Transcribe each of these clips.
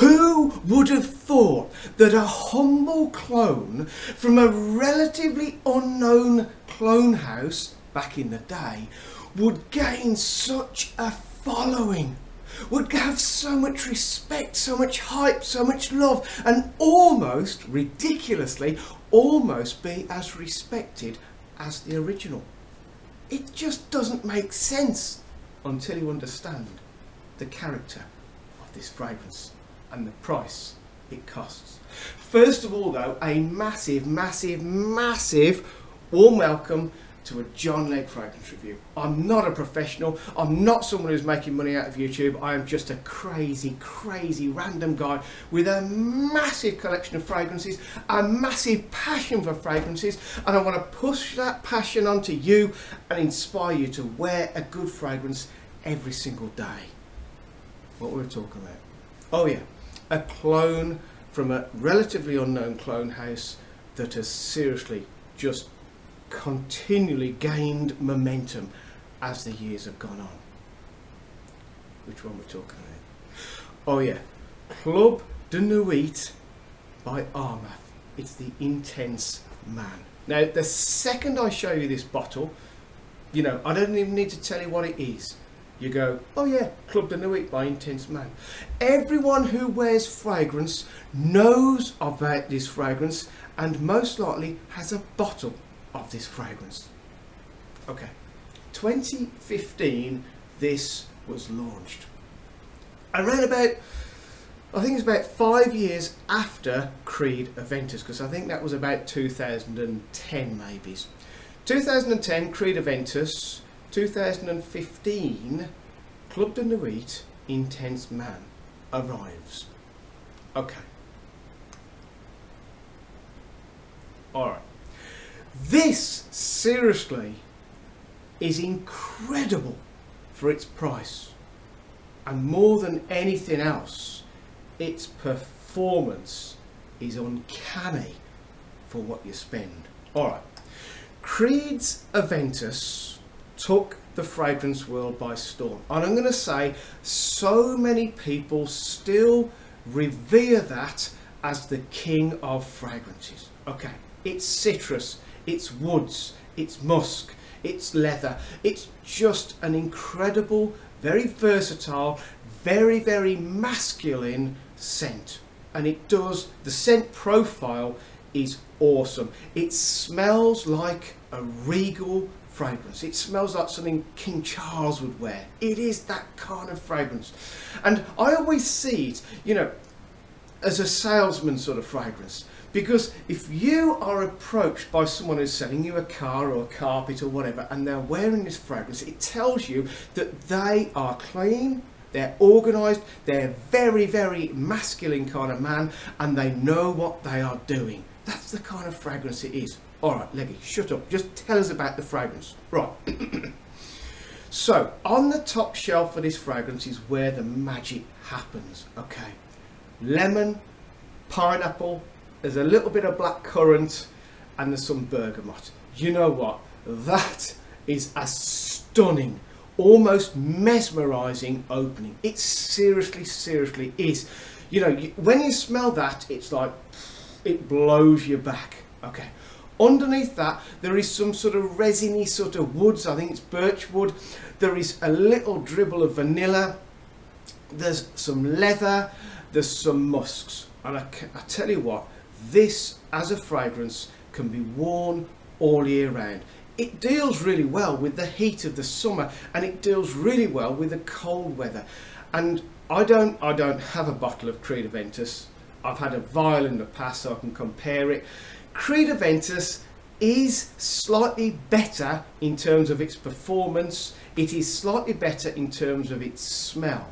Who would have thought that a humble clone from a relatively unknown clone house back in the day would gain such a following, would have so much respect, so much hype, so much love, and almost, ridiculously, almost be as respected as the original? It just doesn't make sense until you understand the character of this fragrance and the price it costs. First of all though, a massive, massive, massive warm welcome to a John Legg fragrance review. I'm not a professional, I'm not someone who's making money out of YouTube, I am just a crazy, crazy random guy with a massive collection of fragrances, a massive passion for fragrances, and I want to push that passion onto you and inspire you to wear a good fragrance every single day. What were we talking about? Oh yeah, a clone from a relatively unknown clone house that has seriously just continually gained momentum as the years have gone on. Which one we're talking about? Oh yeah, Club de NUIT by Armaf. It's the Intense Man. Now the second I show you this bottle, you know, I don't even need to tell you what it is. You go, oh yeah, Club de NUIT by Intense Man. Everyone who wears fragrance knows about this fragrance and most likely has a bottle of this fragrance. Okay, 2015 this was launched. Around about, I think it's about 5 years after Creed Aventus, because I think that was about 2010 maybe. 2010 Creed Aventus, 2015 Club de NUIT Intense Man arrives. Okay. Alright. This seriously is incredible for its price, and more than anything else, its performance is uncanny for what you spend. Alright, Creed's Aventus took the fragrance world by storm, and I'm going to say so many people still revere that as the king of fragrances. Okay, it's citrus, it's woods, it's musk, it's leather, it's just an incredible, very versatile, very, very masculine scent. And it does, the scent profile is awesome. It smells like a Regal fragrance. It smells like something King Charles would wear. It is that kind of fragrance. And I always see it, you know, as a salesman sort of fragrance. Because if you are approached by someone who's selling you a car or a carpet or whatever, and they're wearing this fragrance, it tells you that they are clean, they're organised, they're very, very masculine kind of man, and they know what they are doing. That's the kind of fragrance it is. Alright, Leggy, shut up. Just tell us about the fragrance. Right. So, on the top shelf of this fragrance is where the magic happens. Okay. Lemon, pineapple, there's a little bit of black currant, and there's some bergamot. You know what? That is a stunning, almost mesmerising opening. It seriously, seriously is. You know, when you smell that, it's like, it blows you back. Okay. Underneath that, there is some sort of resiny sort of woods. I think it's birch wood. There is a little dribble of vanilla. There's some leather. There's some musks. And I tell you what, this as a fragrance can be worn all year round. It deals really well with the heat of the summer, and it deals really well with the cold weather. And I don't have a bottle of Creed Aventus. I've had a vial in the past, so I can compare it. Creed Aventus is slightly better in terms of its performance. It is slightly better in terms of its smell.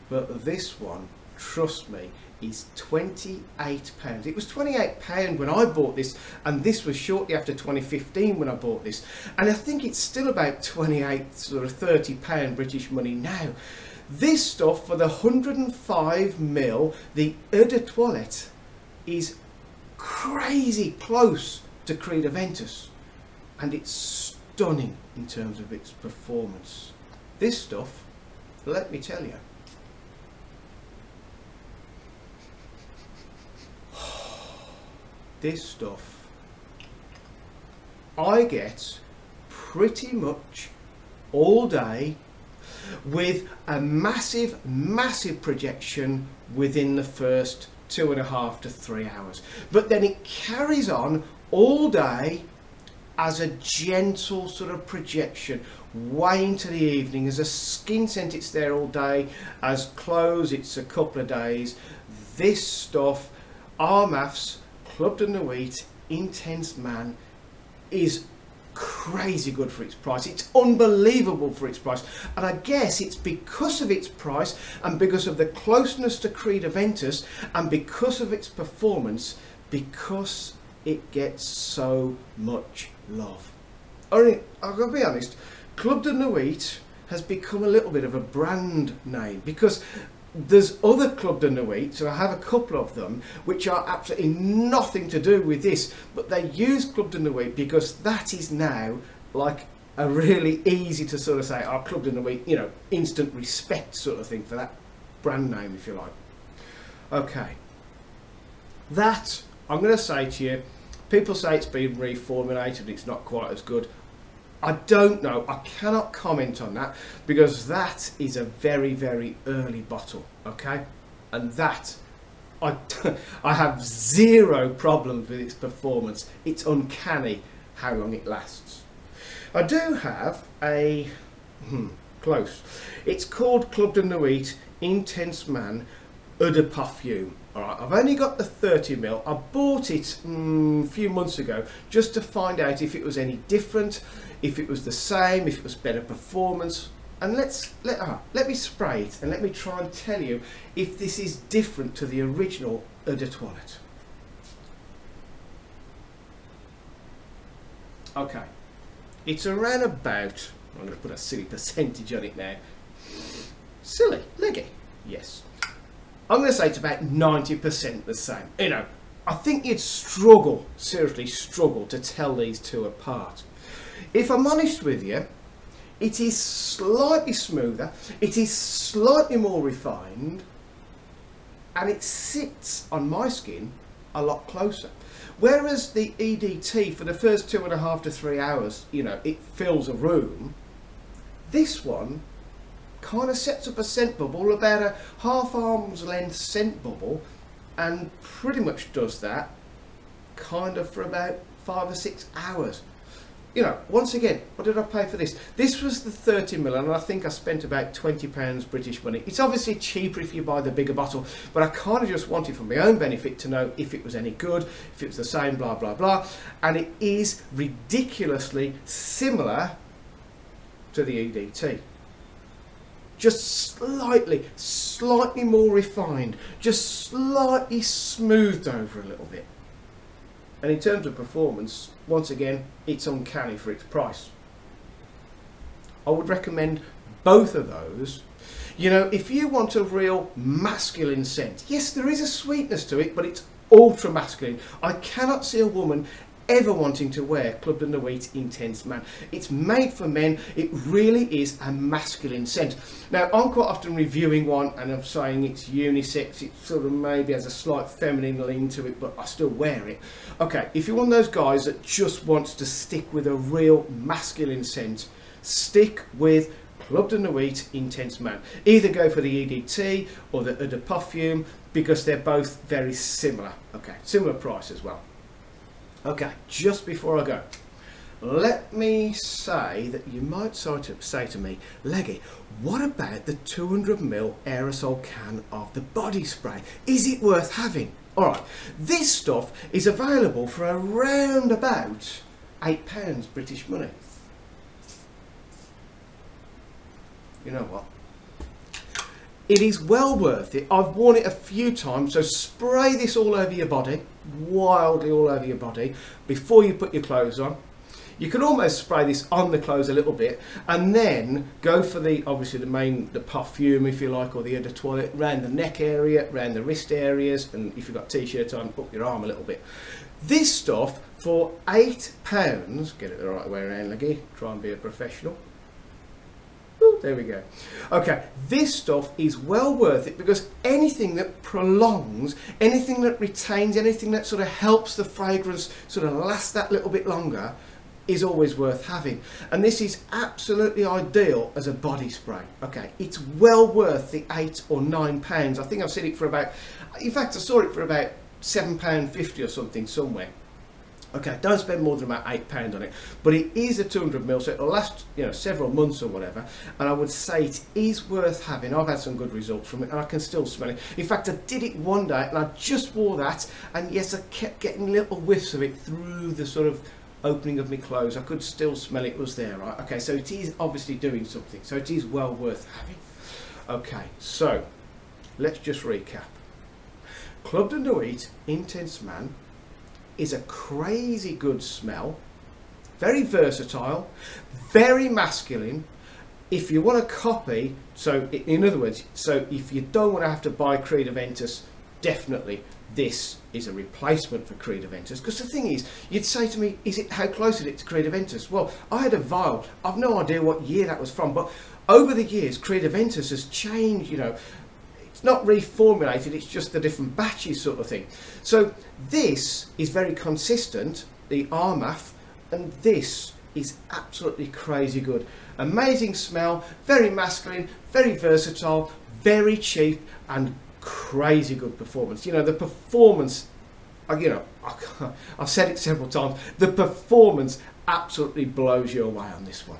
But this one, trust me, is £28. It was £28 when I bought this, and this was shortly after 2015 when I bought this. And I think it's still about 28, sort of £30 British money now. This stuff for the 105ml, the Eau de Toilette, is crazy close to Creed Aventus, and it's stunning in terms of its performance. This stuff, let me tell you, this stuff, I get pretty much all day with a massive, massive projection within the first 2.5 to 3 hours. But then it carries on all day as a gentle sort of projection way into the evening. As a skin scent, it's there all day. As clothes, it's a couple of days. This stuff, Armaf's Club de NUIT Intense Man, is crazy good for its price. It's unbelievable for its price, and I guess it's because of its price and because of the closeness to Creed Aventus and because of its performance, because it gets so much love. I've got to be honest, Club de NUIT has become a little bit of a brand name because there's other Club de NUIT, so I have a couple of them which are absolutely nothing to do with this, but they use Club de NUIT because that is now like a really easy to sort of say, oh, Club de NUIT, you know, instant respect sort of thing for that brand name, if you like. Okay, that, I'm going to say to you, people say it's been reformulated, it's not quite as good. I don't know, I cannot comment on that because that is a very, very early bottle, okay? And that, I have zero problems with its performance. It's uncanny how long it lasts. I do have a, close. It's called Club de NUIT Intense Man Eau de Parfum. Alright, I've only got the 30ml. I bought it a few months ago just to find out if it was any different, if it was the same, if it was better performance. And let me spray it and let me try and tell you if this is different to the original Eau de Toilette. Okay, it's around about, I'm going to put a silly percentage on it now. Silly, leggy, yes. I'm going to say it's about 90% the same. You know, I think you'd struggle, seriously struggle, to tell these two apart. If I'm honest with you, it is slightly smoother, it is slightly more refined, and it sits on my skin a lot closer. Whereas the EDT, for the first 2.5 to 3 hours, you know, it fills a room, this one kind of sets up a scent bubble, about a half arm's length scent bubble, and pretty much does that kind of for about 5 or 6 hours. You know, once again, what did I pay for this? This was the 30ml, and I think I spent about £20 British money. It's obviously cheaper if you buy the bigger bottle, but I kind of just wanted for my own benefit to know if it was any good, if it was the same, blah, blah, blah. And it is ridiculously similar to the EDT. Just slightly more refined, just slightly smoothed over a little bit. And in terms of performance, once again, it's uncanny for its price. I would recommend both of those. You know, if you want a real masculine scent, yes, there is a sweetness to it, but it's ultra masculine. I cannot see a woman ever wanting to wear Club de NUIT Intense Man. It's made for men. It really is a masculine scent. Now, I'm quite often reviewing one and I'm saying it's unisex. It sort of maybe has a slight feminine lean to it, but I still wear it. Okay, if you're one of those guys that just wants to stick with a real masculine scent, stick with Club de NUIT Intense Man. Either go for the EDT or the Eau de Parfum because they're both very similar. Okay, similar price as well. Okay, just before I go, let me say that you might sort of say to me, Leggy, what about the 200ml aerosol can of the body spray? Is it worth having? Alright, this stuff is available for around about £8 British money. You know what? It is well worth it. I've worn it a few times, so spray this all over your body, wildly all over your body, before you put your clothes on. You can almost spray this on the clothes a little bit, and then go for the, obviously the perfume, if you like, or the Eau de Toilette, around the neck area, around the wrist areas, and if you've got t-shirts on, up your arm a little bit. This stuff for £8, get it the right way around, Leggy, try and be a professional. Ooh. There we go. Okay, this stuff is well worth it because anything that prolongs, anything that retains, anything that sort of helps the fragrance sort of last that little bit longer is always worth having. And this is absolutely ideal as a body spray. Okay, it's well worth the £8 or £9. I think I've seen it for about, in fact I saw it for about £7.50 or something somewhere. Okay, don't spend more than about £8 on it, but it is a 200ml, so it'll last, you know, several months or whatever, and I would say it is worth having. I've had some good results from it and I can still smell it. In fact, I did it one day and I just wore that, and yes, I kept getting little whiffs of it through the sort of opening of my clothes. I could still smell it was there, right? Okay, so it is obviously doing something, so it is well worth having. Okay, so let's just recap. Club de NUIT Intense Man is a crazy good smell, very versatile, very masculine. If you want to copy, so in other words, so if you don't want to have to buy Creed Aventus, definitely this is a replacement for Creed Aventus. Because the thing is, you'd say to me, how close is it to Creed Aventus? Well, I had a vial, I've no idea what year that was from, but over the years Creed Aventus has changed, you know. It's not reformulated, it's just the different batches sort of thing. So this is very consistent, the Armaf, and this is absolutely crazy good. Amazing smell, very masculine, very versatile, very cheap, and crazy good performance. You know, the performance, you know, I've said it several times, the performance absolutely blows you away on this one.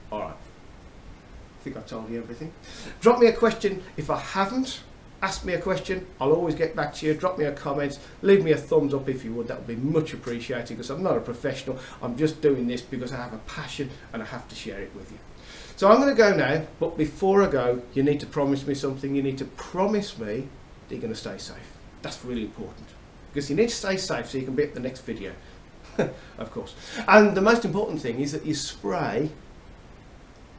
All right. I think I told you everything. Drop me a question if I haven't. Ask me a question, I'll always get back to you. Drop me a comment, leave me a thumbs up if you would, that would be much appreciated, because I'm not a professional, I'm just doing this because I have a passion and I have to share it with you. So I'm going to go now, but before I go, you need to promise me something. You need to promise me that you're going to stay safe. That's really important, because you need to stay safe so you can be at the next video. Of course. And the most important thing is that you spray.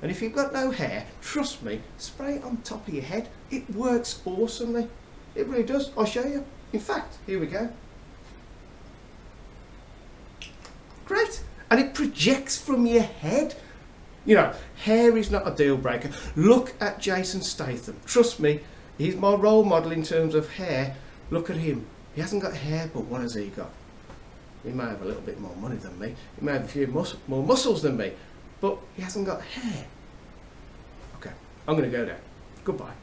And if you've got no hair, trust me, spray it on top of your head. It works awesomely. It really does. I'll show you. In fact, here we go. Great. And it projects from your head. You know, hair is not a deal breaker. Look at Jason Statham. Trust me, he's my role model in terms of hair. Look at him. He hasn't got hair, but what has he got? He may have a little bit more money than me. He may have a few more muscles than me. But he hasn't got hair. Okay, I'm going to go there. Goodbye.